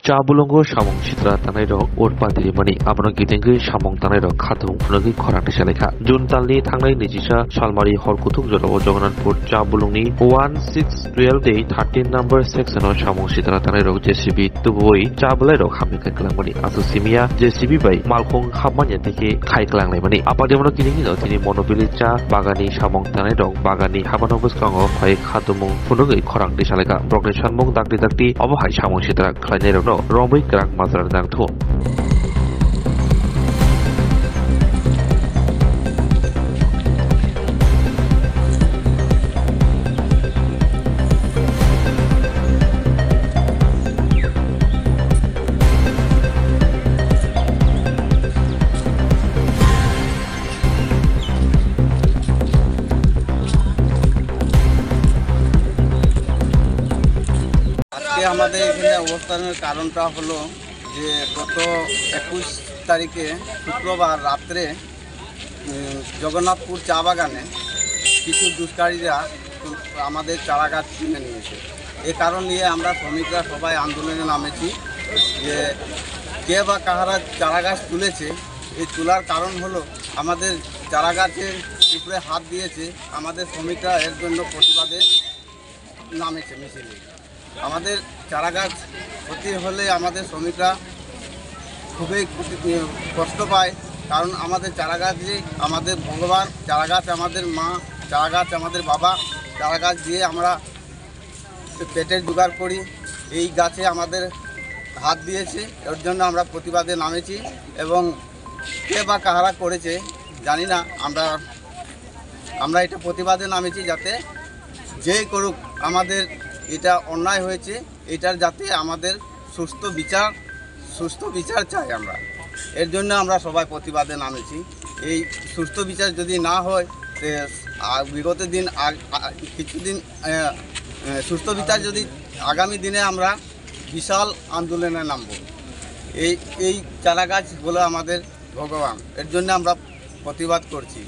Cabulongo Shamong Chitra Tanero or Patirimani Abano Gitingi Shamong Tanero Katung Nagi Korang Shaleka Juntalni Tangai Nijisha Shalmari Horkutuk Jolo Jogananpur Cabuloni 1612 day 13 number section of Shamong Chitra Tanero JCB Tuboi Cabulero Hamika Klamani Asusimia JCB by Malkong Hamanya Tiki Kai Klang Lemani Apadimono Kinino Tini Monobilicha Bagani Shamong Tanero Bagani Habanobus Kongo Pai Katumu Funugi Korang Shaleka Broken Shamong Dakti Obohai Shamong Chitra Klanero Rombi Kerang Mazar Dang Tu. আমাদের এখানে অবস্থানের কারণটা হলো যে গত 21 তারিখে শুক্রবার রাত্রে জগন্নাথপুর চা বাগানে কিছু দুষ্কারীরা আমাদের চারা গাছ কিনে নিয়েছে। এই কারণ নিয়ে আমরা শ্রমিকরা সবাই আন্দোলনে নামেছি যে কে বা কাহারা চারা গাছ তুলেছে। এই তোলার কারণ হলো আমাদের চারা গাছের উপরে হাত দিয়েছে। আমাদের শ্রমিকরা এর জন্য প্রতিবাদে নামেছে মিছিলে। আমাদের চারা গাছ ক্ষতি হলে আমাদের শ্রমিকরা খুবই কষ্ট পায়, কারণ আমাদের চারা গাছই আমাদের ভগবান, চারা গাছ আমাদের মা, চারা গাছ আমাদের বাবা। চারা গাছ দিয়ে আমরা পেটের জোগাড় করি। এই গাছে আমাদের হাত দিয়েছে, এর জন্য আমরা প্রতিবাদে নামেছি এবং কে বা কাহারা করেছে জানি না। আমরা এটা প্রতিবাদে নামেছি যাতে যেই করুক আমাদের এটা অন্যায় হয়েছে, এটার যাতে আমাদের সুস্থ বিচার চাই আমরা। এর জন্য আমরা সবাই প্রতিবাদে নামেছি। এই সুস্থ বিচার যদি না হয় বিগত দিন কিছুদিন সুস্থ বিচার যদি আগামী দিনে আমরা বিশাল আন্দোলনে নামব। এই চারা গাছ হলো আমাদের ভগবান, এর জন্য আমরা প্রতিবাদ করছি।